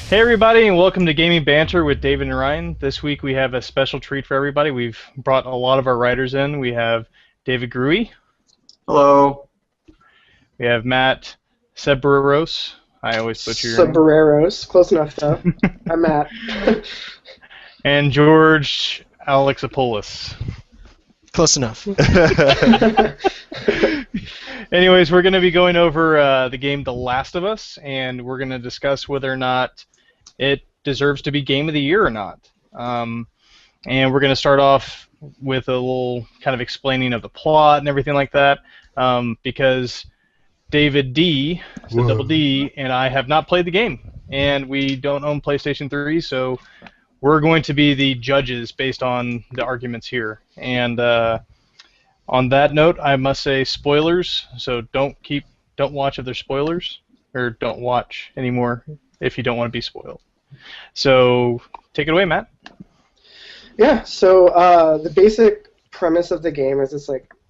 Hey everybody, and welcome to Gaming Banter with David and Ryan. This week we have a special treat for everybody. We've brought a lot of our writers in. We have David Gruey. Hello. We have Matt Sebreros. I always butcher your Sabreros. Close enough, though. I'm Matt. And George Alexopoulos. Close enough. Anyways, we're going to be going over the game The Last of Us, and we're going to discuss whether or not it deserves to be Game of the Year or not. And we're going to start off with a little kind of explaining of the plot and everything like that, because David D, so Double D, and I have not played the game, and we don't own PlayStation 3, so we're going to be the judges based on the arguments here. And on that note, I must say spoilers, so don't watch if there's spoilers, or don't watch anymore if you don't want to be spoiled. So take it away, Matt. Yeah, so the basic premise of the game is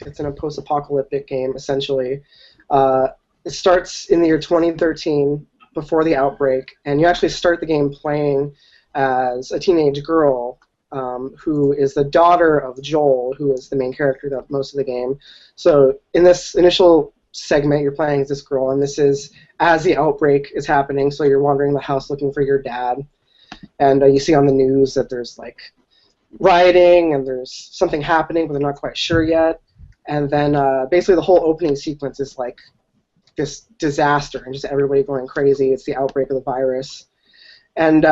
it's in a post-apocalyptic game, essentially. It starts in the year 2013, before the outbreak, and you actually start the game playing as a teenage girl who is the daughter of Joel, who is the main character of most of the game. So in this initial segment, you're playing as this girl, and this is as the outbreak is happening, so you're wandering the house looking for your dad. And you see on the news that there's rioting and there's something happening, but they're not quite sure yet. And then basically the whole opening sequence is this disaster and just everybody going crazy. It's the outbreak of the virus. And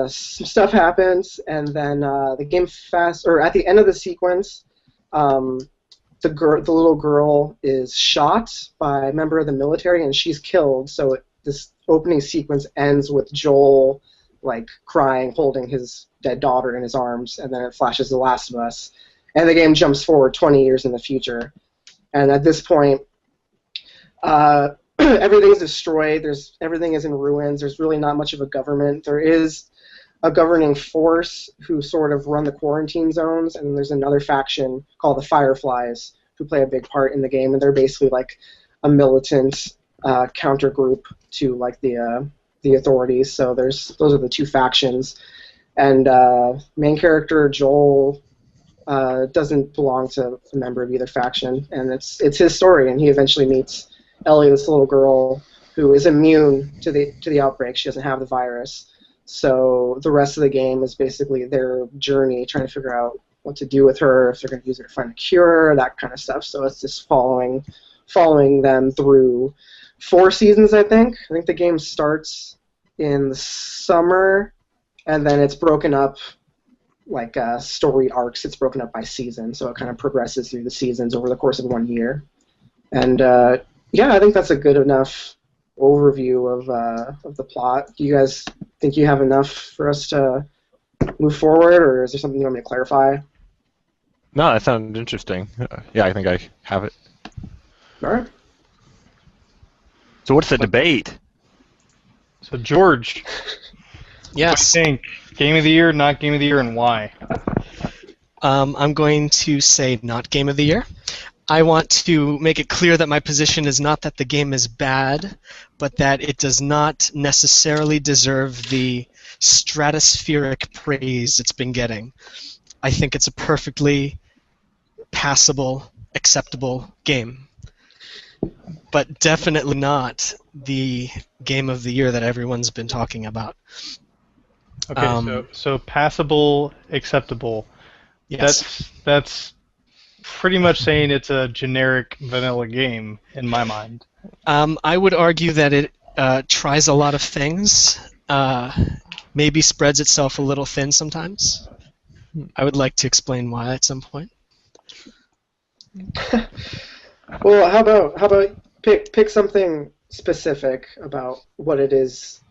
some stuff happens, and then the game at the end of the sequence, the little girl is shot by a member of the military, and she's killed. So this opening sequence ends with Joel crying, holding his dead daughter in his arms, and then it flashes The Last of Us, and the game jumps forward 20 years in the future. And at this point, everything's destroyed. Everything is in ruins. There's really not much of a government. There is a governing force who sort of run the quarantine zones, and there's another faction called the Fireflies who play a big part in the game, and they're basically a militant counter group to the authorities. So those are the two factions, and main character Joel doesn't belong to a member of either faction, and it's his story, and he eventually meets Ellie, this little girl who is immune to the outbreak. She doesn't have the virus. So the rest of the game is basically their journey, trying to figure out what to do with her, if they're going to use her to find a cure, that kind of stuff. So it's just following them through 4 seasons, I think. I think the game starts in the summer, and then it's broken up story arcs. It's broken up by season, so it kind of progresses through the seasons over the course of 1 year. And yeah, I think that's a good enough overview of the plot. Do you guys think you have enough for us to move forward, or is there something you want me to clarify? No, that sounded interesting. Yeah, I think I have it. All right. So what's the debate? So George, Yes. what do you think? Game of the Year, not Game of the Year, and why? I'm going to say not Game of the Year. I want to make it clear that my position is not that the game is bad, but that it does not necessarily deserve the stratospheric praise it's been getting. I think it's a perfectly passable, acceptable game, but definitely not the Game of the Year that everyone's been talking about. Okay, so passable, acceptable. Yes. That's pretty much saying it's a generic vanilla game in my mind. I would argue that it tries a lot of things, maybe spreads itself a little thin sometimes. I would like to explain why at some point. Well, how about pick something specific about what it is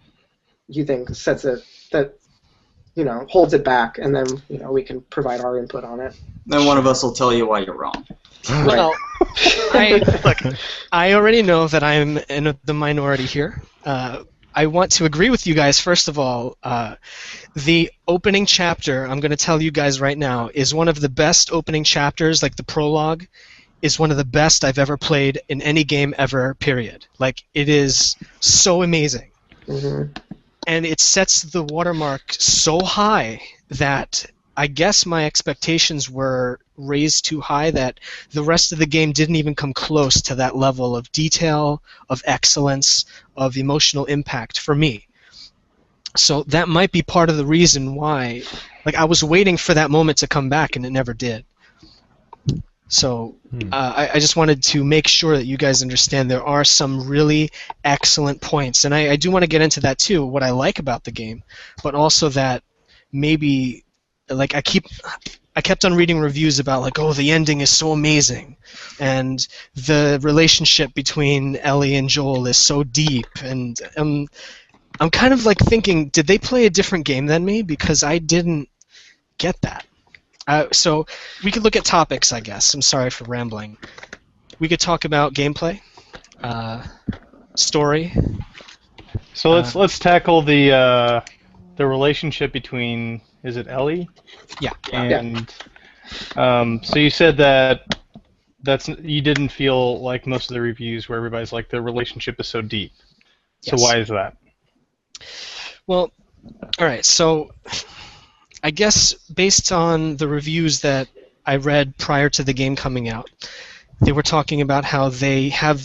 you think sets it, that holds it back, and then we can provide our input on it. Then one of us will tell you why you're wrong. Well, I already know that I'm in the minority here. I want to agree with you guys, first of all. The opening chapter, I'm going to tell you guys right now, is one of the best opening chapters. The prologue is one of the best I've ever played in any game ever, period. It is so amazing. Mm-hmm. and it sets the watermark so high that I guess my expectations were raised too high that the rest of the game didn't even come close to that level of detail, of excellence, of emotional impact for me. So that might be part of the reason why, like, I was waiting for that moment to come back and it never did. So I just wanted to make sure that you guys understand there are some really excellent points, and I do want to get into that too, what I like about the game, but also that maybe, like, I kept on reading reviews about, like, oh, the ending is so amazing, and the relationship between Ellie and Joel is so deep, and I'm kind of like thinking, did they play a different game than me? Because I didn't get that. So we could look at topics, I guess. I'm sorry for rambling. We could talk about gameplay, story. So let's tackle the relationship between, is it Ellie? Yeah. And so you said that you didn't feel like most of the reviews where everybody's like the relationship is so deep. So Yes. why is that? Well, all right. So I guess based on the reviews that I read prior to the game coming out, they were talking about how they have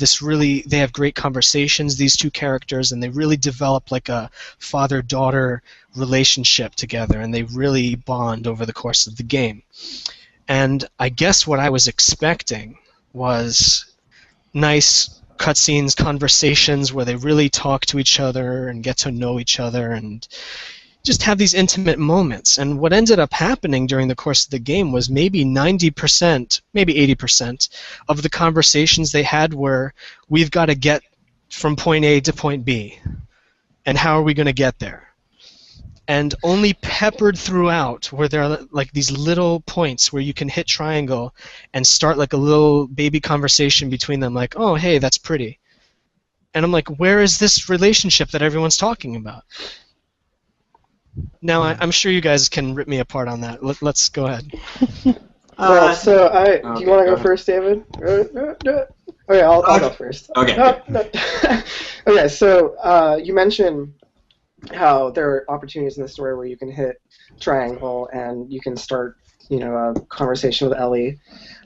great conversations, these two characters, and they really develop like a father-daughter relationship together, and they really bond over the course of the game. And I guess what I was expecting was nice cutscenes, conversations where they really talk to each other and get to know each other and just have these intimate moments. And what ended up happening during the course of the game was maybe 90%, maybe 80% of the conversations they had were, we've got to get from point A to point B, and how are we going to get there? And only peppered throughout were there like these little points where you can hit triangle and start like a little baby conversation between them, like, oh, hey, that's pretty. And I'm like, where is this relationship that everyone's talking about? Now, I'm sure you guys can rip me apart on that. Let's go ahead. Well, so do you want to go ahead. first, David? Okay, I'll go first. Okay. No. Okay, so you mentioned how there are opportunities in the story where you can hit triangle and you can start, a conversation with Ellie.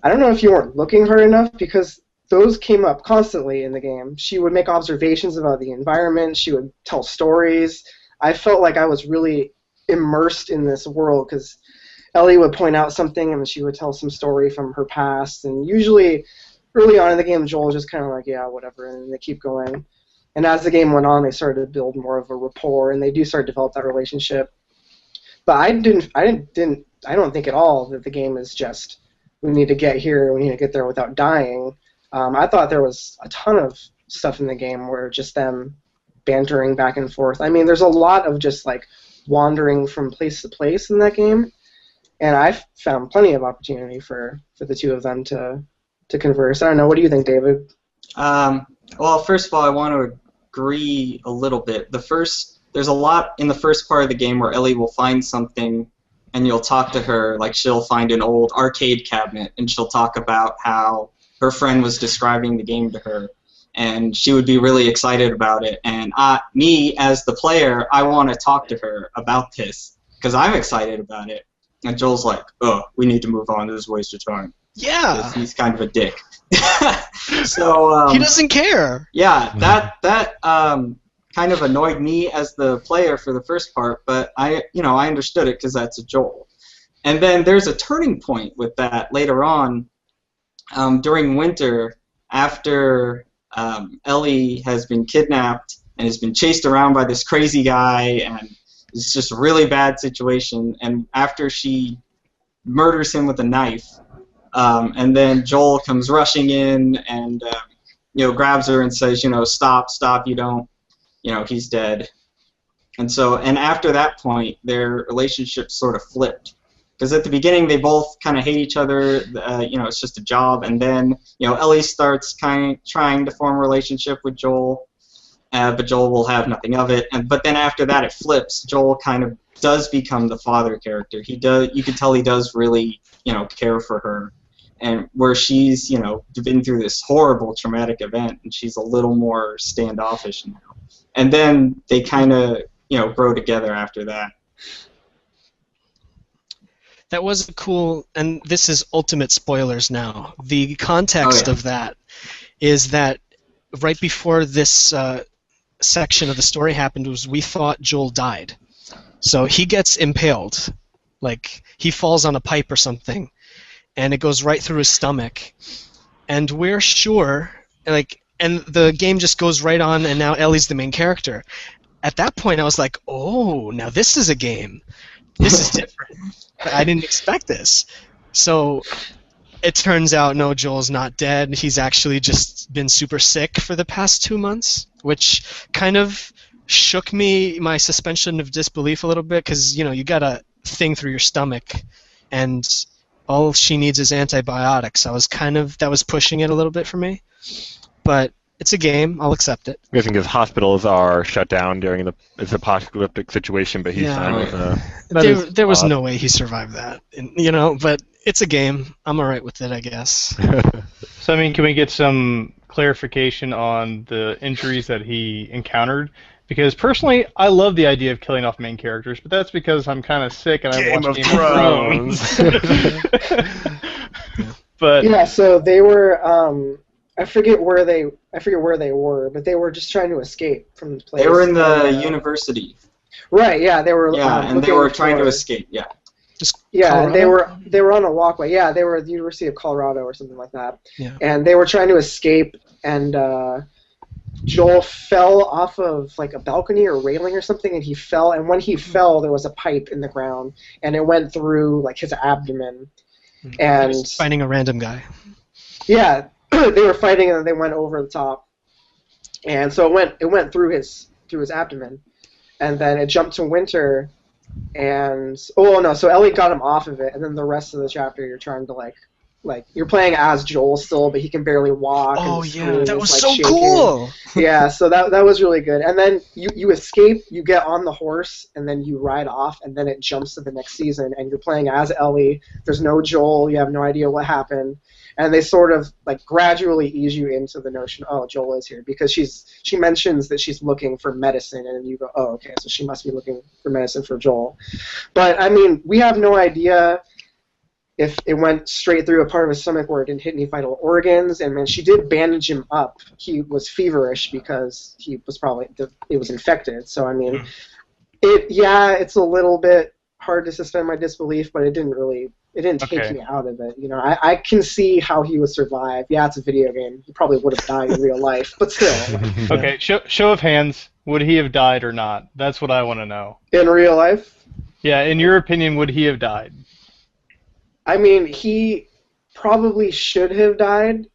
I don't know if you weren't looking hard enough, because those came up constantly in the game. She would make observations about the environment. She would tell stories. I felt like I was really immersed in this world because Ellie would point out something and she would tell some story from her past. And usually, early on in the game, Joel was just kind of like, yeah, whatever, and they keep going. And as the game went on, they started to build more of a rapport, and they do start to develop that relationship. But I don't think at all that the game is just, we need to get here, we need to get there without dying. I thought there was a ton of stuff in the game where just them bantering back and forth. I mean, there's a lot of just like wandering from place to place in that game, and I've found plenty of opportunity for the two of them to converse. I don't know. What do you think, David? Well, first of all, I want to agree a little bit. There's a lot in the first part of the game where Ellie will find something and you'll talk to her, like she'll find an old arcade cabinet and she'll talk about how her friend was describing the game to her, and she would be really excited about it. And me, as the player, I want to talk to her about this because I'm excited about it. And Joel's like, oh, we need to move on. This is a waste of time. Yeah. He's kind of a dick. So he doesn't care. Yeah, that kind of annoyed me as the player for the first part, but I understood it because that's a Joel. And then there's a turning point with that later on during winter, after Ellie has been kidnapped and has been chased around by this crazy guy, and it's just a really bad situation. And after she murders him with a knife, and then Joel comes rushing in and grabs her and says, stop, you don't, he's dead. And after that point, their relationship sort of flipped. Because at the beginning, they both kind of hate each other, it's just a job. And then, Ellie starts kind of trying to form a relationship with Joel, but Joel will have nothing of it. But then after that, it flips. Joel kind of does become the father character. You can tell he does really, care for her. And where she's, been through this horrible traumatic event, and she's a little more standoffish now. And then they kind of grow together after that. That was cool, and this is ultimate spoilers now. The context Oh, yeah. of that is that right before this section of the story happened was we thought Joel died. So he gets impaled, like he falls on a pipe or something, and it goes right through his stomach. And we're sure, and the game just goes right on, and now Ellie's the main character. At that point, I was like, oh, now this is a game. This is different. I didn't expect this. So it turns out, no, Joel's not dead. He's actually just been super sick for the past 2 months, which kind of shook my suspension of disbelief a little bit, because, you got a thing through your stomach, and all she needs is antibiotics. That was pushing it a little bit for me. But it's a game. I'll accept it. I'm guessing because hospitals are shut down during it's a apocalyptic situation, but he's fine with there was no way he survived that, but it's a game. I'm alright with it, I guess. So, can we get some clarification on the injuries that he encountered? Because personally, I love the idea of killing off main characters, but that's because I'm kind of sick and I watch Game of Thrones. But yeah, so they were. I forget where they were, but they were just trying to escape from the place. They were in the university. Right. Yeah, they were. Yeah, and they were trying to escape. Yeah. Yeah, they were on a walkway. Yeah, they were at the University of Colorado or something like that. Yeah. And they were trying to escape, and Joel fell off of like a balcony or railing or something, and he fell. And when he fell, there was a pipe in the ground, and it went through like his abdomen. And finding a random guy. Yeah, they were fighting, and they went over the top, and so it went through his abdomen, and then it jumped to Winter, and so Ellie got him off of it, and then the rest of the chapter you're trying to like you're playing as Joel still, but he can barely walk. Oh and yeah, that was so shaking. cool. Yeah, so that was really good. And then you escape, you get on the horse, and then you ride off, and then it jumps to the next season, and you're playing as Ellie. There's no Joel. You have no idea what happened. And they sort of like gradually ease you into the notion, oh, Joel is here, because she mentions that she's looking for medicine, and you go, oh, okay, so she must be looking for medicine for Joel. But we have no idea if it went straight through a part of his stomach where it didn't hit any vital organs, and she did bandage him up. He was feverish because he was it was infected. So it's a little bit hard to suspend my disbelief, but it didn't take me out of it. I can see how he would survive. Yeah, it's a video game. He probably would have died in real life, but still. Okay, show of hands. Would he have died or not? That's what I want to know. In real life? Yeah, in your opinion, would he have died? He probably should have died,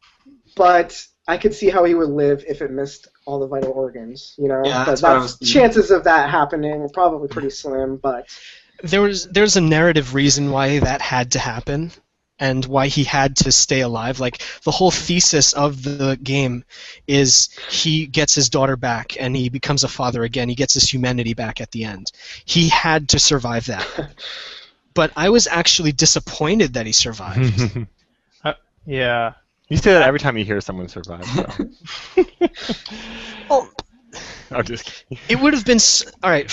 but I could see how he would live if it missed all the vital organs. Yeah, chances of that happening are probably pretty slim, but there's a narrative reason why that had to happen and why he had to stay alive. Like, the whole thesis of the game is he gets his daughter back and he becomes a father again. He gets his humanity back at the end. He had to survive that. But I was actually disappointed that he survived. Yeah. You say that every time you hear someone survive. So. Well, I'm just kidding. it would have been all right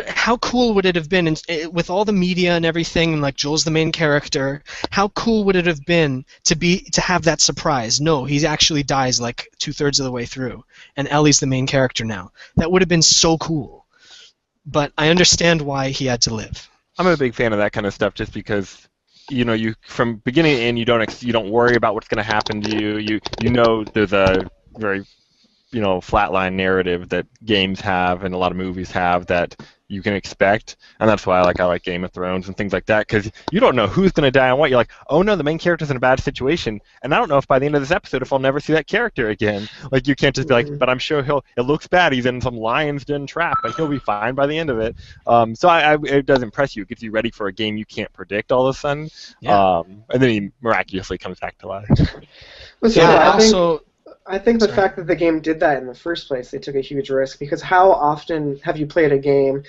how cool would it have been with all the media and everything, and like Joel's the main character? How cool would it have been to have that surprise? No, he actually dies like 2/3 of the way through, and Ellie's the main character now. That would have been so cool. But I understand why he had to live. I'm a big fan of that kind of stuff, just because you from beginning to end you don't worry about what's going to happen to you. You know there's a very flatline narrative that games have and a lot of movies have that you can expect, and that's why I like Game of Thrones and things like that, because you don't know who's going to die and what. You're like, oh no, the main character's in a bad situation, and I don't know if by the end of this episode if I'll never see that character again. Like, you can't just be like, but I'm sure it looks bad, he's in some lion's den trap, but he'll be fine by the end of it. So it does impress you. It gets you ready for a game you can't predict all of a sudden. Yeah. And then he miraculously comes back to life. I think the fact that the game did that in the first place, they took a huge risk, because how often have you played a game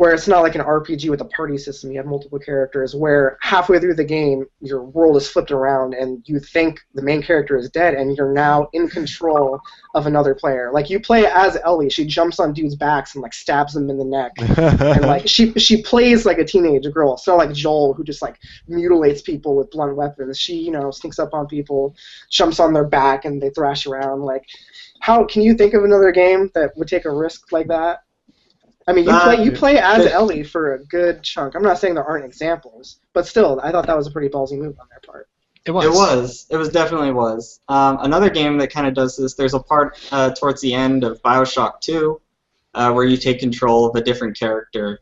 where it's not like an RPG with a party system. You have multiple characters where halfway through the game, your world is flipped around and you think the main character is dead and you're now in control of another player. Like, you play as Ellie. She jumps on dudes' backs and, like, stabs them in the neck. And, like, she plays like a teenage girl. It's not like Joel, who just, like, mutilates people with blunt weapons. She, you know, sneaks up on people, jumps on their back, and they thrash around. Like, how can you think of another game that would take a risk like that? I mean, you play as Ellie for a good chunk. I'm not saying there aren't examples, but still, I thought that was a pretty ballsy move on their part. It was. It was. It was definitely was. Another game that kind of does this, there's a part towards the end of BioShock 2 where you take control of a different character,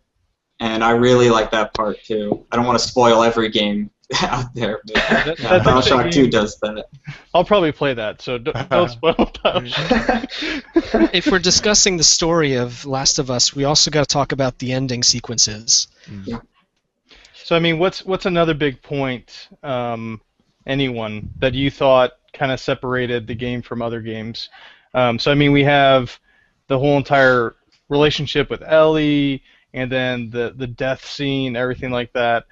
and I really like that part too. I don't want to spoil every game out there, but BioShock 2 does that. I'll probably play that, so don't spoil BioShock. If we're discussing the story of Last of Us, we also got to talk about the ending sequences. Yeah. So, I mean, what's another big point, anyone, that you thought kind of separated the game from other games? So, I mean, we have the whole entire relationship with Ellie, and then the death scene, everything like that.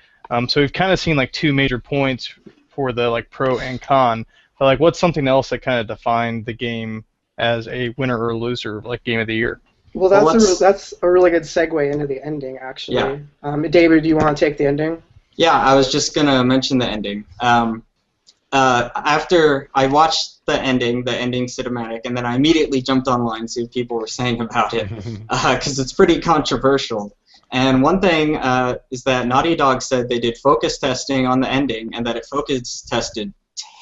So we've kind of seen like two major points for the like pro and con. But like, what's something else that kind of defined the game as a winner or loser, like game of the year? Well, that's a really good segue into the ending, actually. Yeah. David, do you want to take the ending? Yeah, I was just gonna mention the ending. After I watched the ending cinematic, and then I immediately jumped online to see what people were saying about it, because it's pretty controversial. And one thing is that Naughty Dog said they did focus testing on the ending, and that it focus tested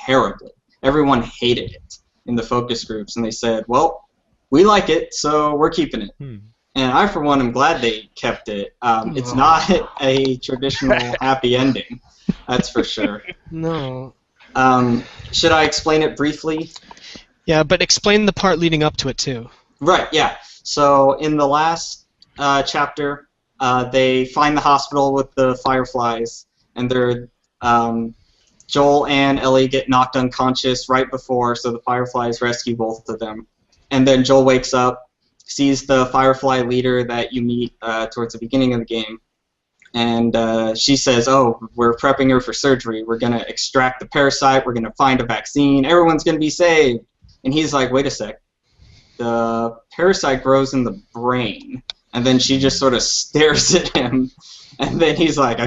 terribly. Everyone hated it in the focus groups, and they said, well, we like it, so we're keeping it. And I, for one, am glad they kept it. It's not a traditional happy ending, that's for sure. No. Should I explain it briefly? Yeah, but explain the part leading up to it, too. Right, yeah. So in the last chapter, they find the hospital with the fireflies, and they're Joel and Ellie get knocked unconscious right before, so the fireflies rescue both of them. And then Joel wakes up, sees the firefly leader that you meet towards the beginning of the game, and she says, oh, we're prepping her for surgery. We're going to extract the parasite. We're going to find a vaccine. Everyone's going to be saved. And he's like, wait a sec. The parasite grows in the brain. And then she just sort of stares at him. And then he's like, I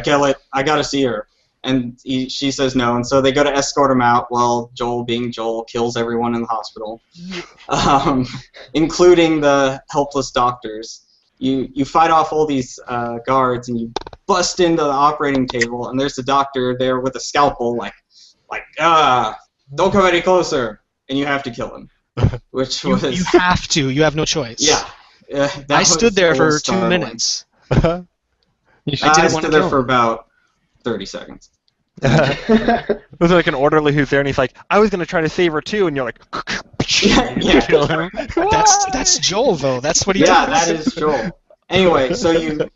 got to see her. And she says no. And so they go to escort him out while Joel, being Joel, kills everyone in the hospital, including the helpless doctors. You fight off all these guards, and you bust into the operating table, and there's a doctor there with a scalpel, like, don't come any closer, and you have to kill him. Which was you have to. You have no choice. Yeah. I stood there for 2 minutes. I stood there for about 30 seconds. There's like an orderly who's there, and he's like, I was going to try to save her too, and you're like, yeah. kill him. That's Joel, though. That's what he does. Yeah, that is Joel. Anyway, so you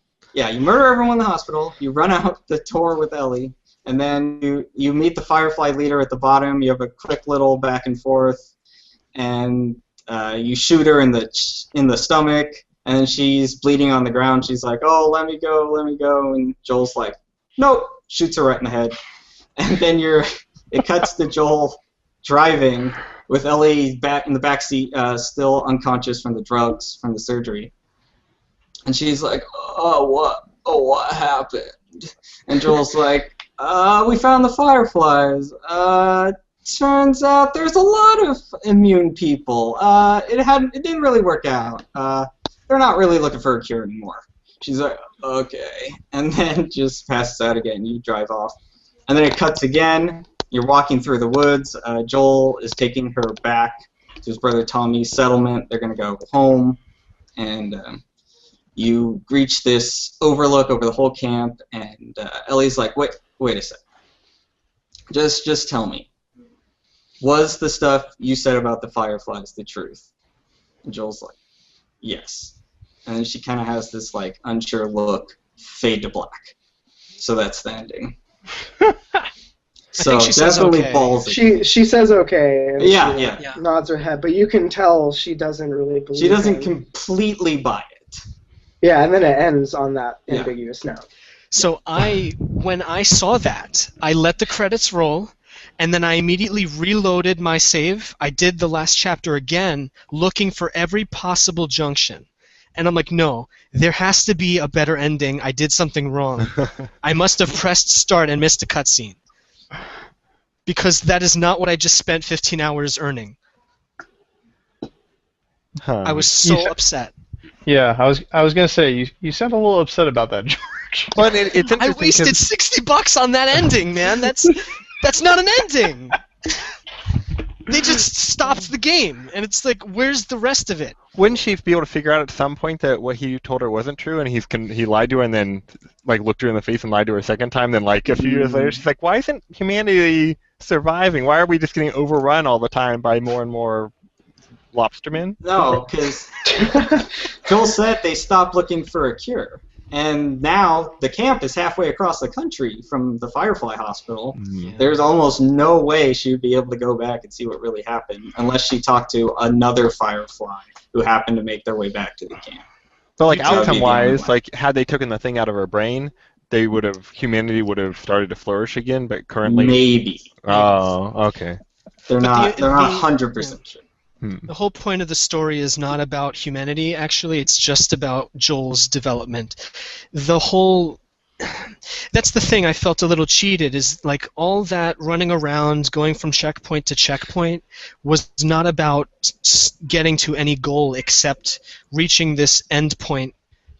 murder everyone in the hospital, you run out the door with Ellie, and then you meet the Firefly leader at the bottom, you have a quick little back and forth, and you shoot her in the stomach, and then she's bleeding on the ground. She's like, oh, let me go, and Joel's like, nope, shoots her right in the head. And then it cuts to Joel driving with Ellie back in the back seat, still unconscious from the drugs from the surgery. And she's like, what happened? And Joel's like, we found the fireflies. Turns out there's a lot of immune people. It didn't really work out. They're not really looking for a cure anymore. She's like, okay. And then just passes out again. You drive off. And then it cuts again. You're walking through the woods. Joel is taking her back to his brother Tommy's settlement. They're going to go home. And you reach this overlook over the whole camp. And Ellie's like, wait a sec. Just tell me. Was the stuff you said about the fireflies the truth? And Joel's like, yes. And then she kind of has this like unsure look, fade to black. So that's the ending. So she says definitely okay. ballsy. She says okay. And Yeah. she nods her head, but you can tell she doesn't really believe. She doesn't him. completely buy it. Yeah, and then it ends on that Yeah. ambiguous note. So when I saw that, I let the credits roll, and then I immediately reloaded my save. I did the last chapter again, looking for every possible junction. And I'm like, no, there has to be a better ending. I did something wrong. I must have pressed start and missed a cutscene. Because that is not what I just spent 15 hours earning. Huh. I was so upset. Yeah, I was gonna say you sound a little upset about that, George. But it's interesting I wasted 'cause- $60 on that ending, man. That's not an ending. They just stopped the game, and it's like, where's the rest of it? Wouldn't she be able to figure out at some point that what he told her wasn't true, and he lied to her, and then like looked her in the face and lied to her a second time? Then like a few years later, she's like, "Why isn't humanity surviving? Why are we just getting overrun all the time by more and more lobstermen?" No, because Joel said they stopped looking for a cure. And now the camp is halfway across the country from the Firefly Hospital. There's almost no way she would be able to go back and see what really happened unless she talked to another Firefly who happened to make their way back to the camp. But like That would be the only outcome-wise, way. like had they taken the thing out of her brain, humanity would have started to flourish again. But currently, Maybe. oh, okay. They're But not 100% sure. The whole point of the story is not about humanity, actually. It's just about Joel's development. That's the thing I felt a little cheated, is like all that running around, going from checkpoint to checkpoint was not about getting to any goal except reaching this end point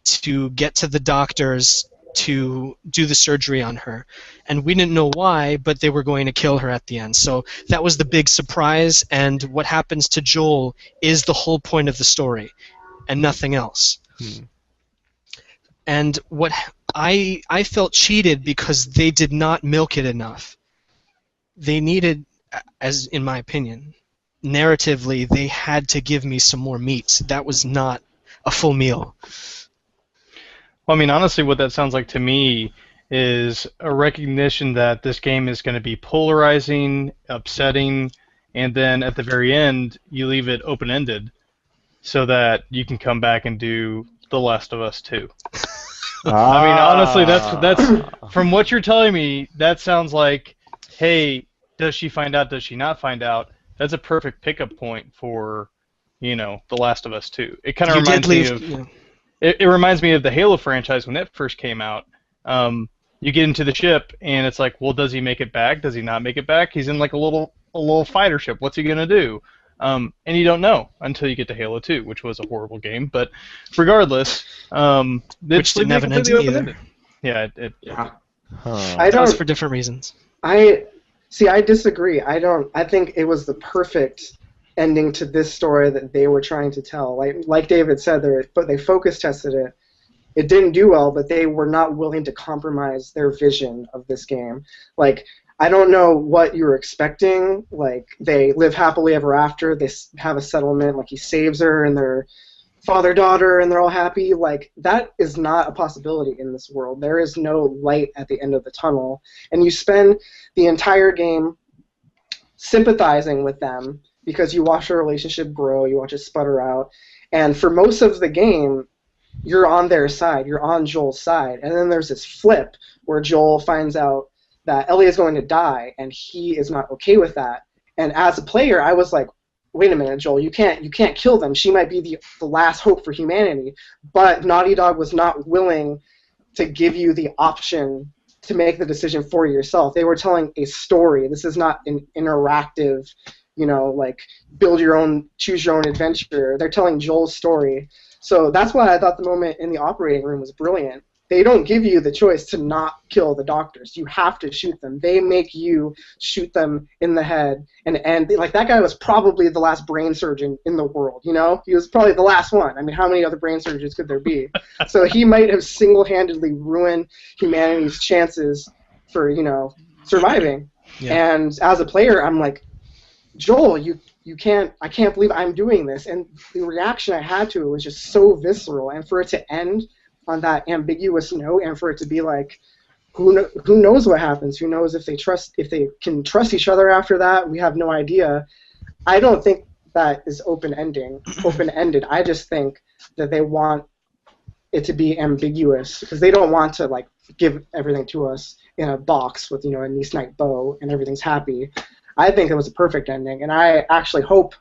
to get to the doctors to do the surgery on her. And we didn't know why, but they were going to kill her at the end. So that was the big surprise, and what happens to Joel is the whole point of the story, and nothing else. And what I felt cheated because they did not milk it enough. They needed, as in my opinion, narratively, they had to give me some more meat. That was not a full meal. Well, I mean, honestly, what that sounds like to me is a recognition that this game is going to be polarizing, upsetting, and then at the very end, you leave it open-ended so that you can come back and do The Last of Us 2. I mean, honestly, that's from what you're telling me, that sounds like, hey, does she find out, does she not find out? That's a perfect pickup point for, The Last of Us 2. It kind of reminds me of... It reminds me of the Halo franchise when it first came out. You get into the ship, and it's like, well, does he make it back? Does he not make it back? He's in like a little fighter ship. What's he gonna do? And you don't know until you get to Halo 2, which was a horrible game. But regardless, which didn't have an ending either. Yeah, Yeah. That was for different reasons. I disagree. I think it was the perfect ending to this story that they were trying to tell. Like David said, they focus tested it. It didn't do well, but they were not willing to compromise their vision of this game. Like, I don't know what you were expecting. Like, they live happily ever after. They have a settlement. Like, he saves her, and they're father-daughter, and they're all happy. Like, that is not a possibility in this world. There is no light at the end of the tunnel. And you spend the entire game sympathizing with them because you watch their relationship grow, you watch it sputter out. And for most of the game, you're on their side. You're on Joel's side. And then there's this flip where Joel finds out that Ellie is going to die, and he is not okay with that. And as a player, I was like, wait a minute, Joel, you can't kill them. She might be the last hope for humanity. But Naughty Dog was not willing to give you the option to make the decision for yourself. They were telling a story. This is not an interactive, like build your own, choose your own adventure. They're telling Joel's story. So that's why I thought the moment in the operating room was brilliant. They don't give you the choice to not kill the doctors. You have to shoot them. They make you shoot them in the head. And like, that guy was probably the last brain surgeon in the world, He was probably the last one. I mean, how many other brain surgeons could there be? So he might have single-handedly ruined humanity's chances for, surviving. Yeah. And as a player, I'm like, Joel, I can't believe I'm doing this. And the reaction I had to it was just so visceral. And for it to end on that ambiguous note, and for it to be like, who knows what happens? Who knows if they can trust each other after that? We have no idea. I don't think that is open-ended. I just think that they want it to be ambiguous because they don't want to like give everything to us in a box with a Nice Knight bow and everything's happy. I think it was a perfect ending, and I actually hope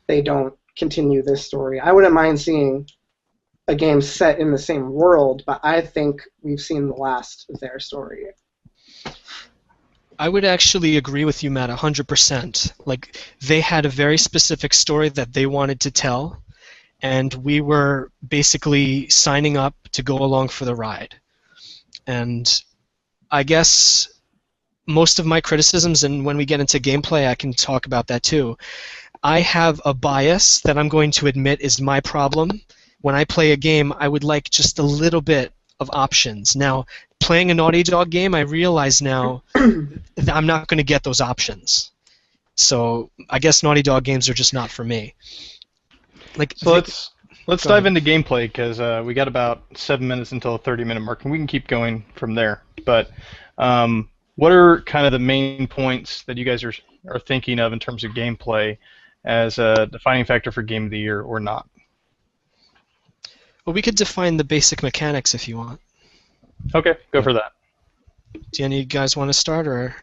they don't continue this story. I wouldn't mind seeing a game set in the same world, but I think we've seen the last of their story. I would actually agree with you, Matt, 100%. Like, they had a very specific story that they wanted to tell, and we were basically signing up to go along for the ride. And I guess most of my criticisms, and when we get into gameplay, I can talk about that too. I have a bias that I'm going to admit is my problem. When I play a game, I would like just a little bit of options. Now, playing a Naughty Dog game, I realize now that I'm not going to get those options. So I guess Naughty Dog games are just not for me. So let's dive into gameplay because we got about 7 minutes until a 30-minute mark, and we can keep going from there. But what are kind of the main points that you guys are thinking of in terms of gameplay as a defining factor for Game of the Year or not? Well, we could define the basic mechanics if you want. Okay, go for that. Do any of you guys want to start, or?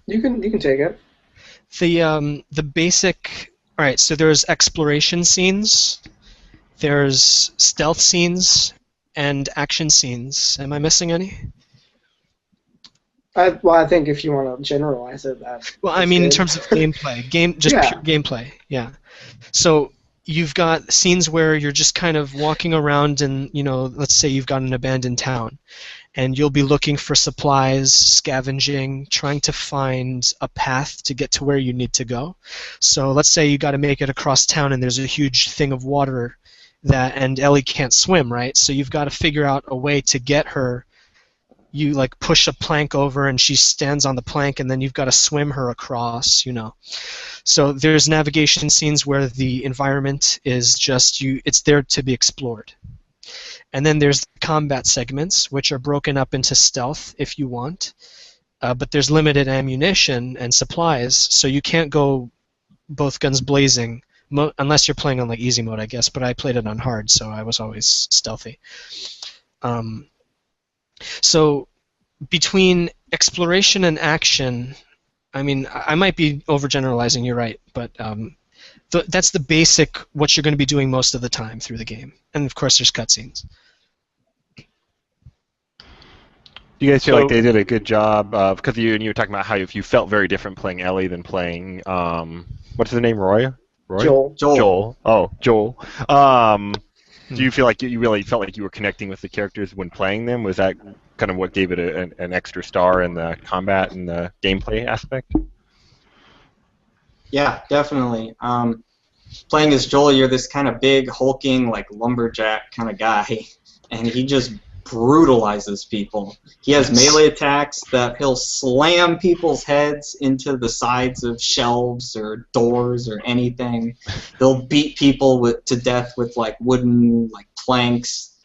You can take it. The basic. All right, so there's exploration scenes, there's stealth scenes, and action scenes. Am I missing any? I think if you want to generalize it, well, I mean, in terms of gameplay, pure gameplay, yeah. So you've got scenes where you're just kind of walking around, and let's say you've got an abandoned town, and you'll be looking for supplies, scavenging, trying to find a path to get to where you need to go. So let's say you got to make it across town, and there's a huge thing of water and Ellie can't swim, right? So you've got to figure out a way to get her. You like push a plank over and she stands on the plank, and then you've got to swim her across, So there's navigation scenes where the environment is just it's there to be explored. And then there's combat segments, which are broken up into stealth if you want, but there's limited ammunition and supplies, so you can't go both guns blazing unless you're playing on like easy mode, I guess, but I played it on hard, so I was always stealthy. So between exploration and action, I mean, I might be overgeneralizing, you're right, but that's the basic what you're going to be doing most of the time through the game. And of course there's cutscenes. Do you guys feel like they did a good job? Because you were talking about how you felt very different playing Ellie than playing, what's his name, Roy? Joel. Oh, Joel. Do you feel like you really felt like you were connecting with the characters when playing them? Was that kind of what gave it an extra star in the combat and the gameplay aspect? Yeah, definitely. Playing as Joel, you're this kind of big, hulking, like lumberjack kind of guy, and he just brutalizes people. He has melee attacks that he'll slam people's heads into the sides of shelves or doors or anything. He'll beat people to death with like wooden planks,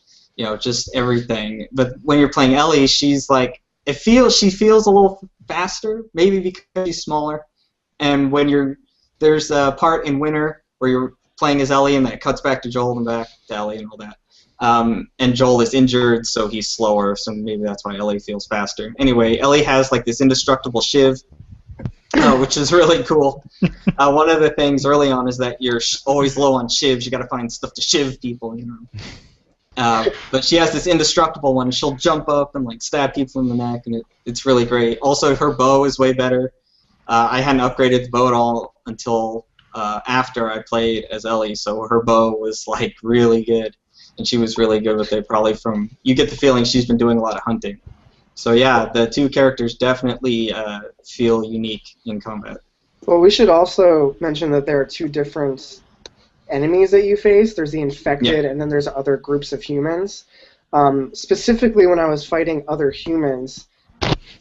just everything. But when you're playing Ellie, she's like she feels a little faster, maybe because she's smaller. And when there's a part in Winter where you're playing as Ellie and then it cuts back to Joel and back to Ellie and all that. And Joel is injured, so he's slower, so maybe that's why Ellie feels faster. Anyway, Ellie has like this indestructible shiv, which is really cool. One of the things early on is that you're always low on shivs. You got to find stuff to shiv people, But she has this indestructible one, and she'll jump up and like stab people in the neck, and it's really great. Also, her bow is way better. I hadn't upgraded the bow at all until after I played as Ellie, so her bow was like really good. And she was really good with it, probably you get the feeling she's been doing a lot of hunting. So yeah, the two characters definitely feel unique in combat. Well, we should also mention that there are two different enemies that you face. There's the infected, and then there's other groups of humans. Specifically, when I was fighting other humans,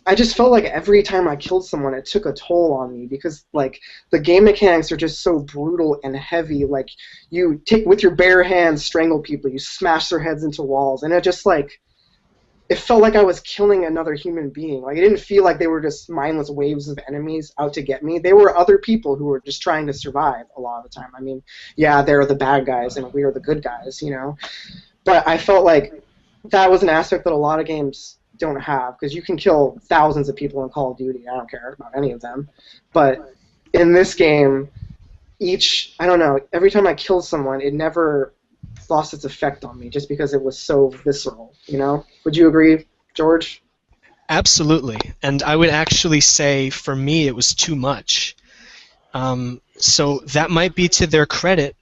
I just felt like every time I killed someone, it took a toll on me because, like, the game mechanics are just so brutal and heavy. Like, you take with your bare hands, strangle people, you smash their heads into walls, and it just it felt like I was killing another human being. Like, it didn't feel like they were just mindless waves of enemies out to get me. They were other people who were just trying to survive a lot of the time. I mean, yeah, they're the bad guys and we are the good guys, But I felt like that was an aspect that a lot of games don't have, because you can kill thousands of people in Call of Duty. I don't care about any of them. But in this game, I don't know, every time I killed someone, it never lost its effect on me just because it was so visceral, you know? Would you agree, George? Absolutely. And I would actually say, for me, it was too much. So that might be to their credit,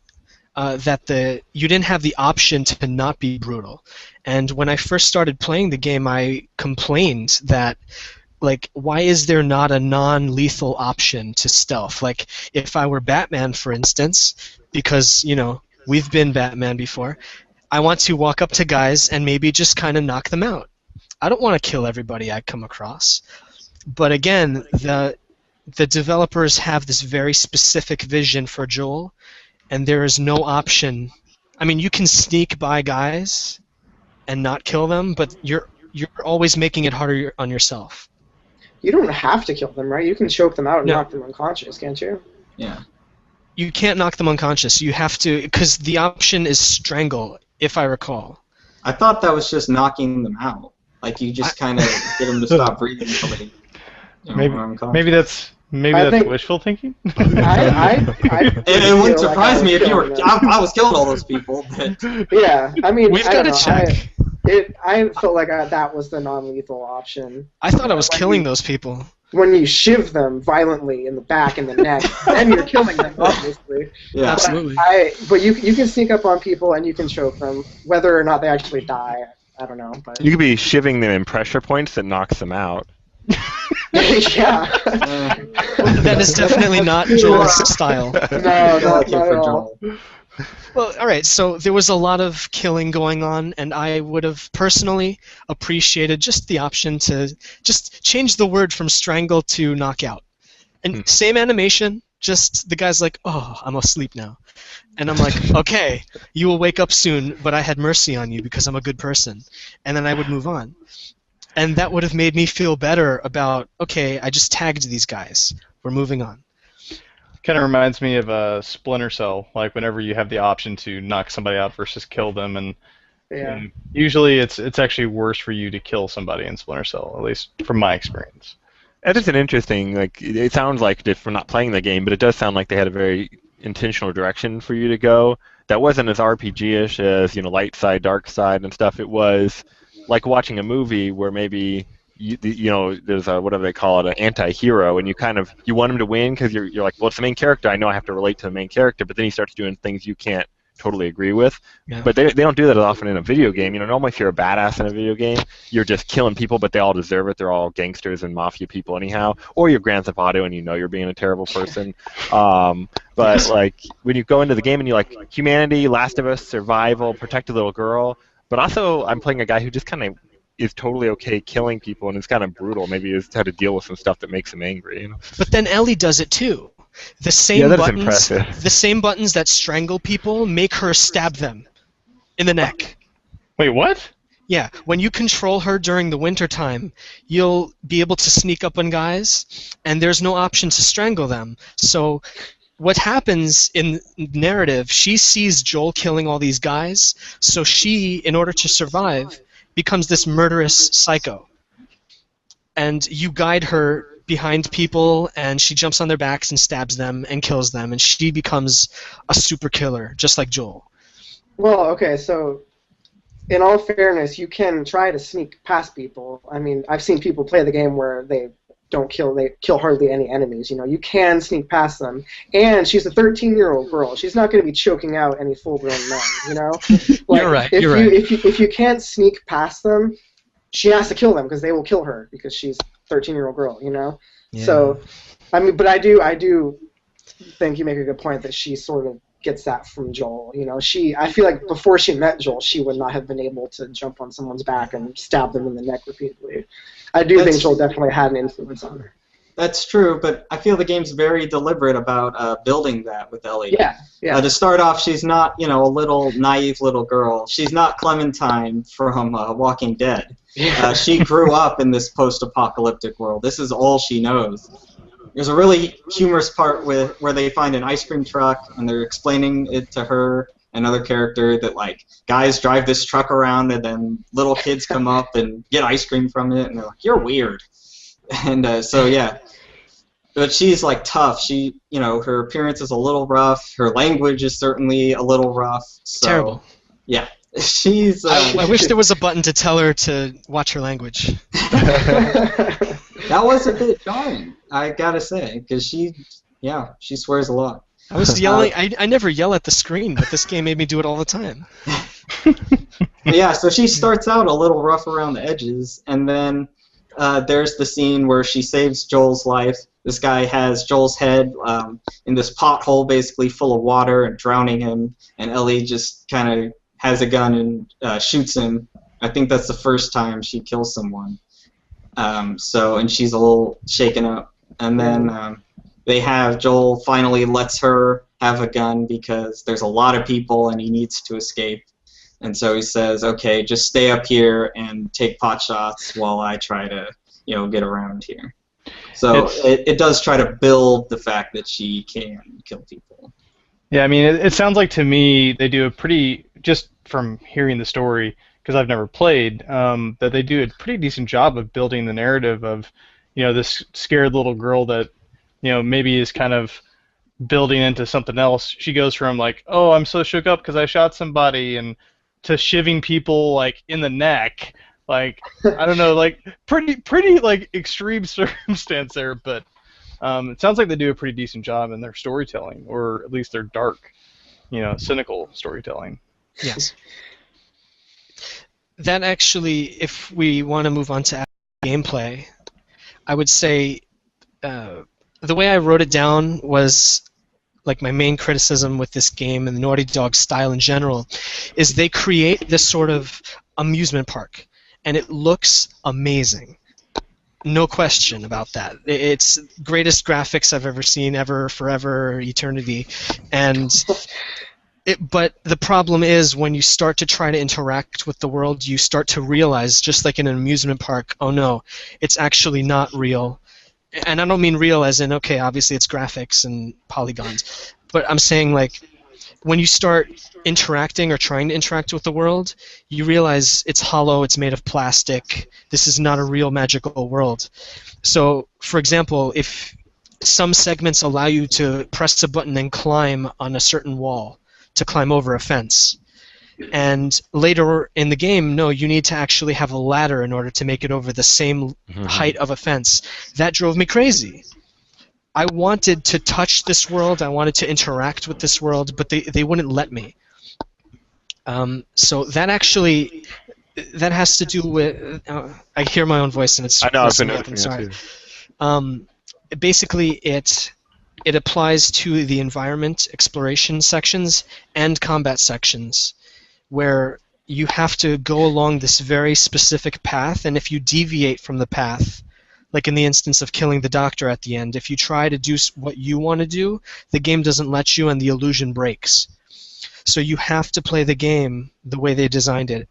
that you didn't have the option to not be brutal. And when I first started playing the game, I complained that, like, why is there not a non-lethal option to stealth? Like, if I were Batman, for instance, because, you know, we've been Batman before, I want to walk up to guys and maybe just kind of knock them out. I don't want to kill everybody I come across. But again, the developers have this very specific vision for Joel, and there is no option. I mean, you can sneak by guys and not kill them, but you're always making it harder on yourself. You don't have to kill them, right? You can choke them out and No. knock them unconscious, can't you? Yeah. You can't knock them unconscious. You have to, because the option is strangle, if I recall. I thought that was just knocking them out. Like you just kind of get them to stop breathing until they, Maybe that's think- wishful thinking. It wouldn't surprise me if you were. I was killing all those people. But Yeah, I mean, We've I got don't to know, check. I felt like that was the non-lethal option. I thought I was killing those people. When you shiv them violently in the back and the neck, then you're killing them, obviously. yeah, Absolutely. But you can sneak up on people and you can choke them, whether or not they actually die. I don't know, but You could be shivving them in pressure points that knocks them out. yeah. That is definitely not Joel's style. No, Kill not a kid at for all. Joel. Well, all right, so there was a lot of killing going on, and I would have personally appreciated just the option to just change the word from strangle to knockout. And same animation, just the guy's like, oh, I'm asleep now. And I'm like, okay, you will wake up soon, but I had mercy on you because I'm a good person. And then I would move on. And that would have made me feel better about, okay, I just tagged these guys. We're moving on. Kind of reminds me of a Splinter Cell, like whenever you have the option to knock somebody out versus kill them, and Yeah. usually it's actually worse for you to kill somebody in Splinter Cell, at least from my experience. That is an interesting, like, it sounds like, just from not playing the game, but it does sound like they had a very intentional direction for you to go. That wasn't as RPG-ish as, you know, light side, dark side and stuff. It was like watching a movie where maybe, you know, there's a, whatever they call it, an anti-hero, and you want him to win because you're like, well, it's the main character. I know I have to relate to the main character, but then he starts doing things you can't totally agree with. Yeah. But they don't do that as often in a video game. You know, normally if you're a badass in a video game, you're just killing people, but they all deserve it. They're all gangsters and mafia people anyhow. Or you're Grand Theft Auto and you know you're being a terrible person. But like when you go into the game and you like humanity, Last of Us, survival, protect a little girl. But also I'm playing a guy who just kind of is totally okay killing people and is kind of brutal. Maybe he's had to deal with some stuff that makes him angry. You know? But then Ellie does it too. The same Yeah, that is buttons, impressive. the same buttons that strangle people make her stab them in the neck. Wait, what? Yeah, when you control her during the winter time, you'll be able to sneak up on guys, and there's no option to strangle them. So what happens in narrative, she sees Joel killing all these guys, so she, in order to survive, becomes this murderous psycho. And you guide her behind people, and she jumps on their backs and stabs them and kills them, and she becomes a super killer, just like Joel. Well, okay, so in all fairness, you can try to sneak past people. I mean, I've seen people play the game where they kill hardly any enemies. You know, you can sneak past them. And she's a 13-year-old girl. She's not going to be choking out any full-grown men. You know, You're right. If you can't sneak past them, she has to kill them because they will kill her because she's a 13-year-old girl. You know, Yeah. so I mean, but I do think you make a good point that she sort of gets that from Joel. You know, I feel like before she met Joel, she would not have been able to jump on someone's back and stab them in the neck repeatedly. I do think Joel definitely had an influence on her. That's true, but I feel the game's very deliberate about building that with Ellie. Yeah. To start off, she's not, you know, a little naive little girl. She's not Clementine from Walking Dead. She grew up in this post-apocalyptic world. This is all she knows. There's a really humorous part where they find an ice cream truck and they're explaining it to her another character that like guys drive this truck around and then little kids come up and get ice cream from it and they're like, you're weird. And so yeah, but she's like tough. She, her appearance is a little rough. Her language is certainly a little rough. So, Terrible. yeah, she's. I wish there was a button to tell her to watch her language. That was a bit jarring, I gotta say, because she swears a lot. I was yelling. I never yell at the screen, but this game made me do it all the time. Yeah, so she starts out a little rough around the edges, and then there's the scene where she saves Joel's life. This guy has Joel's head in this pothole basically full of water and drowning him, and Ellie just kind of has a gun and shoots him. I think that's the first time she kills someone. And she's a little shaken up. And then Joel finally lets her have a gun because there's a lot of people and he needs to escape. And so he says, okay, just stay up here and take pot shots while I try to, get around here. So it does try to build the fact that she can kill people. Yeah, I mean, it sounds like to me they do a pretty, just from hearing the story, because I've never played, that they do a pretty decent job of building the narrative of, this scared little girl that, maybe is kind of building into something else. She goes from like, oh, I'm so shook up because I shot somebody, and to shivving people like in the neck, like I don't know, like pretty like extreme circumstance there, but it sounds like they do a pretty decent job in their storytelling, or at least their dark, cynical storytelling. Yes. That actually, if we want to move on to gameplay, I would say the way I wrote it down was like my main criticism with this game and the Naughty Dog style in general is they create this sort of amusement park, and it looks amazing. No question about that. It's greatest graphics I've ever seen, ever, forever, eternity, but the problem is when you start to try to interact with the world, you start to realize, just like in an amusement park, oh no, it's actually not real. And I don't mean real as in, okay, obviously it's graphics and polygons, but I'm saying like when you start interacting or trying to interact with the world, you realize it's hollow, it's made of plastic, this is not a real magical world. So, for example, if some segments allow you to press a button and climb on a certain wall, to climb over a fence. And later in the game, no, you need to actually have a ladder in order to make it over the same height of a fence. That drove me crazy. I wanted to touch this world, I wanted to interact with this world, but they wouldn't let me. So that actually, that has to do with, I hear my own voice and it's... I know, I've been noticing noticing it, sorry. Basically, it applies to the environment exploration sections and combat sections, where you have to go along this very specific path, and if you deviate from the path, like in the instance of killing the doctor at the end, if you try to do what you want to do, the game doesn't let you and the illusion breaks. So you have to play the game the way they designed it.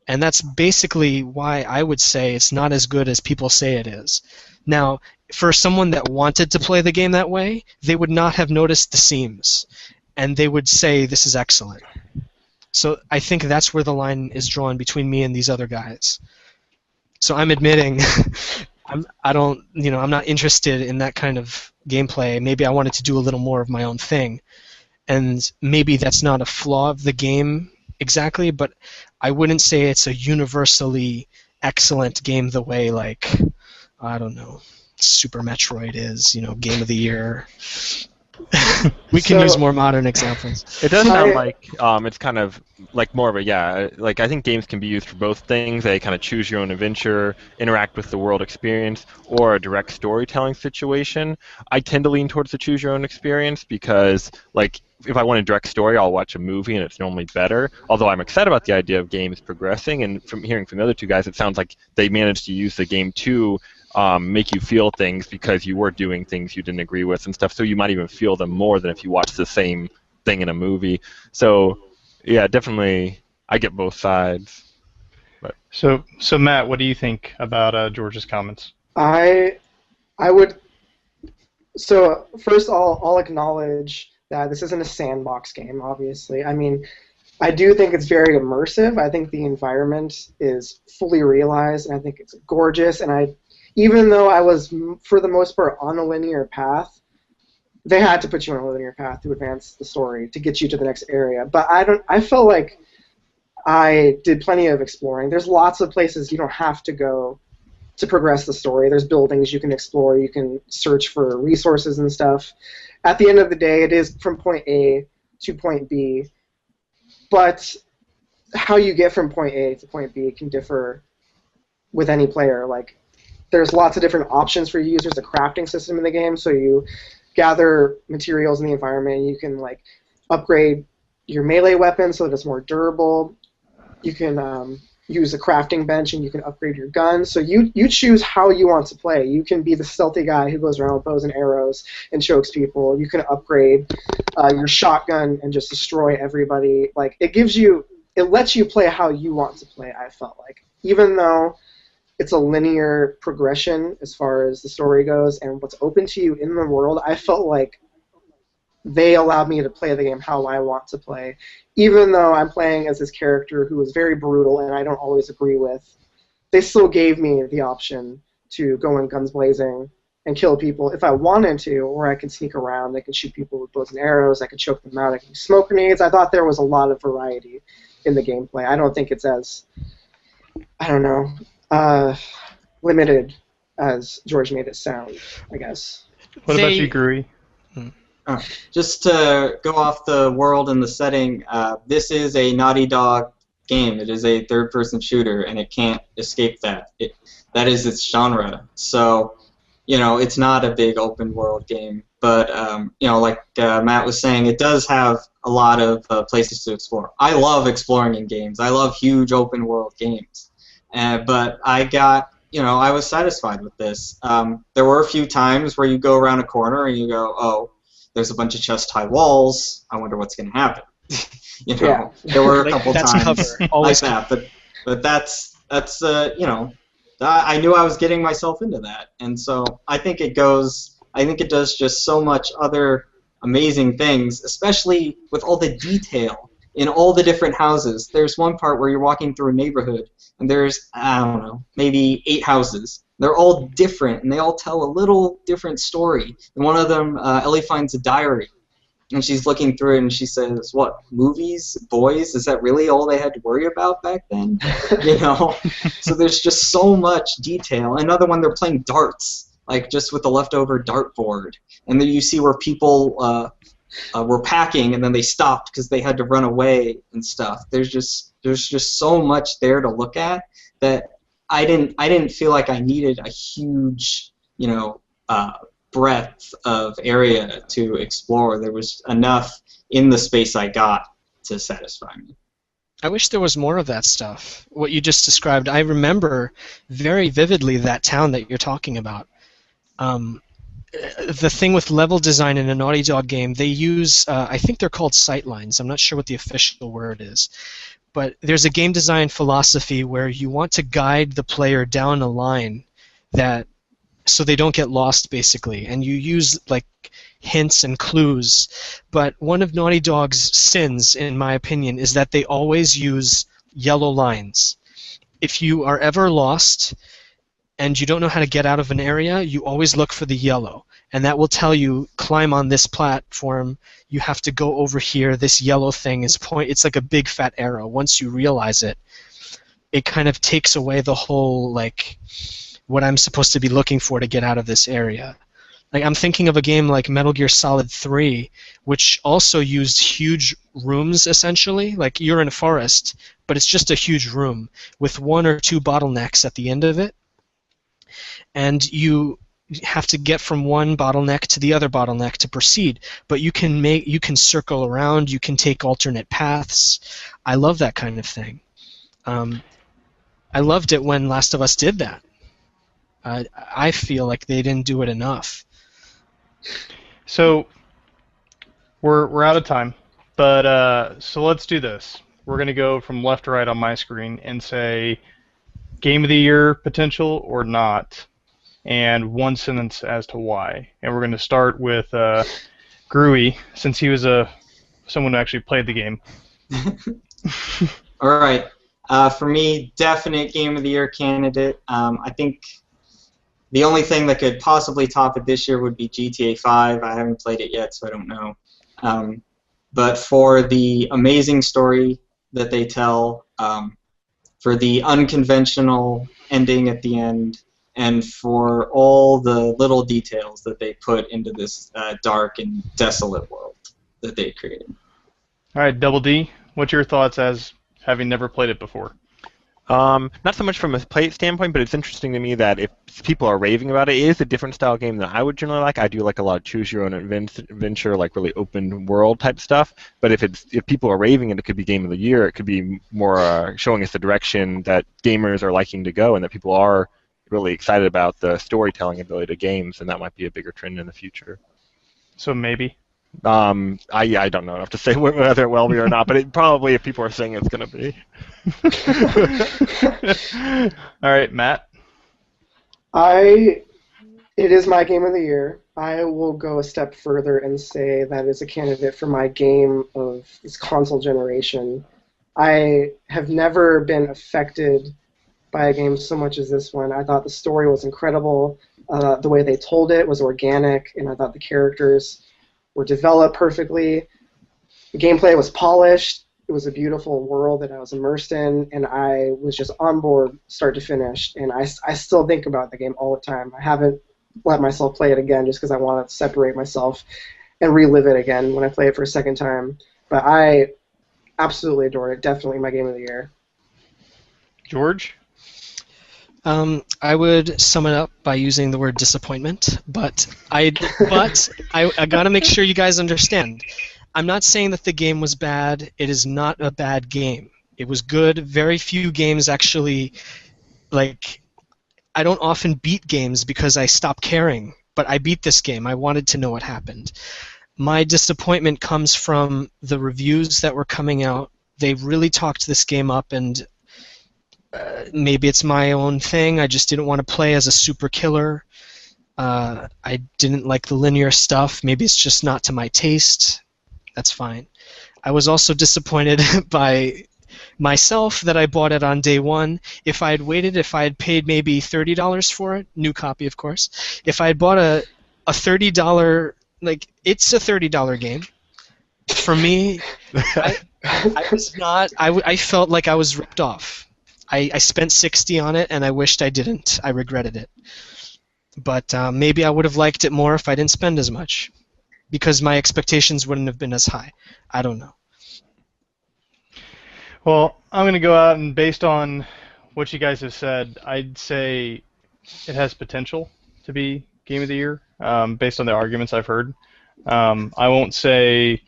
And that's basically why I would say it's not as good as people say it is. Now, for someone that wanted to play the game that way, they would not have noticed the seams, and they would say this is excellent. So I think that's where the line is drawn between me and these other guys. So I'm admitting I'm not interested in that kind of gameplay. Maybe I wanted to do a little more of my own thing. And maybe that's not a flaw of the game exactly, but I wouldn't say it's a universally excellent game the way, like, I don't know, Super Metroid is, Game of the Year. We can use more modern examples. It does sound like it's kind of like more of a, like I think games can be used for both things. They kind of choose your own adventure, interact with the world experience, or a direct storytelling situation. I tend to lean towards the choose your own experience because, like, if I want a direct story, I'll watch a movie and it's normally better. Although I'm excited about the idea of games progressing, and from hearing from the other two guys, it sounds like they managed to use the game to make you feel things because you were doing things you didn't agree with and stuff, so you might even feel them more than if you watch the same thing in a movie. So, yeah, definitely, I get both sides. But. So Matt, what do you think about George's comments? I would. So first, I'll acknowledge that this isn't a sandbox game, obviously. I mean, I do think it's very immersive. I think the environment is fully realized, and I think it's gorgeous. And even though I was, for the most part, on a linear path, they had to put you on a linear path to advance the story to get you to the next area. But I felt like I did plenty of exploring. There's lots of places you don't have to go to progress the story. There's buildings you can explore. You can search for resources and stuff. At the end of the day, it is from point A to point B. But how you get from point A to point B can differ with any player. Like, there's lots of different options for you to use. There's a crafting system in the game, so you gather materials in the environment. You can like upgrade your melee weapon so that it's more durable. You can use a crafting bench and you can upgrade your gun. So you choose how you want to play. You can be the stealthy guy who goes around with bows and arrows and chokes people. You can upgrade your shotgun and just destroy everybody. Like, it lets you play how you want to play, I felt like. Even though it's a linear progression as far as the story goes and what's open to you in the world, I felt like they allowed me to play the game how I want to play. Even though I'm playing as this character who is very brutal and I don't always agree with, they still gave me the option to go in guns blazing and kill people if I wanted to, or I can sneak around, I can shoot people with bows and arrows, I can choke them out, I can use smoke grenades. I thought there was a lot of variety in the gameplay. I don't think it's as, limited as George made it sound, I guess. What about you, Grui? Just to go off the world and the setting, this is a Naughty Dog game. It is a third-person shooter, and it can't escape that. That is its genre. So, it's not a big open-world game. But, like Matt was saying, it does have a lot of places to explore. I love exploring in games. I love huge open-world games. But I was satisfied with this. There were a few times where you go around a corner and you go, oh, there's a bunch of chest-high walls. I wonder what's going to happen. Yeah. There were a couple that's times cover. Always like that. But that's I knew I was getting myself into that, and so I think it does just so much other amazing things, especially with all the detail in all the different houses. There's one part where you're walking through a neighborhood, and there's, I don't know, maybe 8 houses. They're all different, and they all tell a little different story. And one of them, Ellie finds a diary, and she's looking through it, and she says, what, movies, boys, is that really all they had to worry about back then? So there's just so much detail. Another one, they're playing darts, like just with the leftover dartboard. And then you see where people were packing, and then they stopped because they had to run away and stuff. There's just so much there to look at that I didn't feel like I needed a huge, breadth of area to explore. There was enough in the space I got to satisfy me. I wish there was more of that stuff. What you just described, I remember very vividly that town that you're talking about. The thing with level design in a Naughty Dog game, they use, I think they're called sightlines. I'm not sure what the official word is. But there's a game design philosophy where you want to guide the player down a line so they don't get lost, basically. And you use like hints and clues. But one of Naughty Dog's sins, in my opinion, is that they always use yellow lines. If you are ever lost and you don't know how to get out of an area, you always look for the yellow. And that will tell you, climb on this platform, you have to go over here, this yellow thing is it's like a big fat arrow. Once you realize it, it kind of takes away the whole, like, what I'm supposed to be looking for to get out of this area. Like, I'm thinking of a game like Metal Gear Solid 3, which also used huge rooms, essentially. Like, you're in a forest, but it's just a huge room with 1 or 2 bottlenecks at the end of it. And you have to get from one bottleneck to the other bottleneck to proceed, but you can circle around, you can take alternate paths. I love that kind of thing. I loved it when Last of Us did that. I feel like they didn't do it enough. So we're out of time, but so let's do this. We're gonna go from left to right on my screen and say Game of the Year potential or not, and one sentence as to why. And we're going to start with Gruey, since he was someone who actually played the game. All right. For me, definite Game of the Year candidate. I think the only thing that could possibly top it this year would be GTA 5. I haven't played it yet, so I don't know. But for the amazing story that they tell, for the unconventional ending at the end, and for all the little details that they put into this dark and desolate world that they created. All right, Double D, what's your thoughts as having never played it before? Not so much from a play standpoint, but it's interesting to me that if people are raving about it, it is a different style game than I would generally like. I do like a lot of choose your own adventure, like really open world type stuff. But if people are raving it, it could be Game of the Year. It could be more showing us the direction that gamers are liking to go, and that people are really excited about the storytelling ability of games, and that might be a bigger trend in the future. So maybe. I don't know enough to say whether it will be or not, but it probably, if people are saying it's going to be. All right, Matt. It is my Game of the Year. I will go a step further and say that is a candidate for my game of this console generation. I have never been affected by a game so much as this one. I thought the story was incredible. The way they told it was organic, and I thought the characters were developed perfectly. The gameplay was polished. It was a beautiful world that I was immersed in, and I was just on board start to finish. And I still think about the game all the time. I haven't let myself play it again just because I want to separate myself and relive it again when I play it for a second time. But I absolutely adore it. Definitely my Game of the Year. George? I would sum it up by using the word disappointment, but I gotta make sure you guys understand. I'm not saying that the game was bad. It is not a bad game. It was good. Very few games actually, like, I don't often beat games because I stop caring, but I beat this game. I wanted to know what happened. My disappointment comes from the reviews that were coming out. They really talked this game up, and maybe it's my own thing. I just didn't want to play as a super killer. I didn't like the linear stuff. Maybe it's just not to my taste. That's fine. I was also disappointed by myself that I bought it on day one. If I had paid maybe $30 for it, new copy of course, if I had bought a $30, like, it's a $30 game. For me, I felt like I was ripped off. I spent $60 on it, and I wished I didn't. I regretted it. But maybe I would have liked it more if I didn't spend as much, because my expectations wouldn't have been as high. I don't know. Well, I'm going to go out, and based on what you guys have said, I'd say it has potential to be Game of the Year, based on the arguments I've heard. I won't say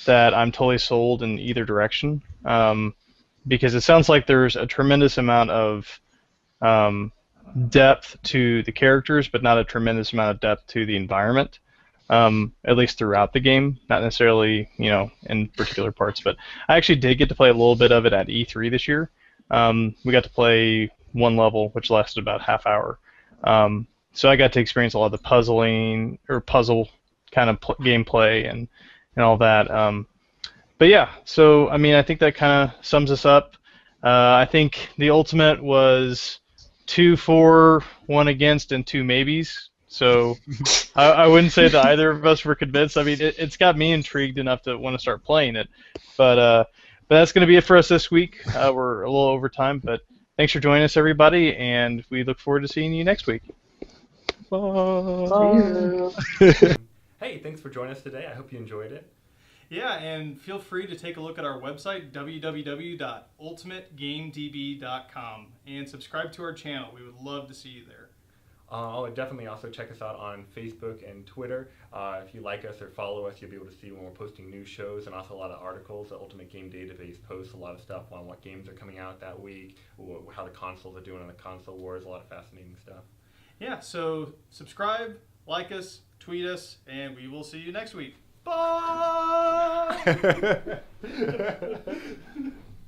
that I'm totally sold in either direction, because it sounds like there's a tremendous amount of depth to the characters, but not a tremendous amount of depth to the environment, at least throughout the game, not necessarily, in particular parts. But I actually did get to play a little bit of it at E3 this year. We got to play one level, which lasted about half hour. So I got to experience a lot of the puzzle kind of gameplay and all that. But yeah, so I think that kind of sums us up. I think the ultimate was 2 for, 1 against, and 2 maybes. So I wouldn't say that either of us were convinced. It's got me intrigued enough to want to start playing it. But that's going to be it for us this week. We're a little over time, but thanks for joining us, everybody, and we look forward to seeing you next week. Bye. Hey, thanks for joining us today. I hope you enjoyed it. Yeah, and feel free to take a look at our website, www.ultimategamedb.com, and subscribe to our channel. We would love to see you there. And definitely also check us out on Facebook and Twitter. If you like us or follow us, you'll be able to see when we're posting new shows and also a lot of articles. The Ultimate Game Database posts a lot of stuff on what games are coming out that week, how the consoles are doing on the console wars, a lot of fascinating stuff. Yeah, so subscribe, like us, tweet us, and we will see you next week. Bye!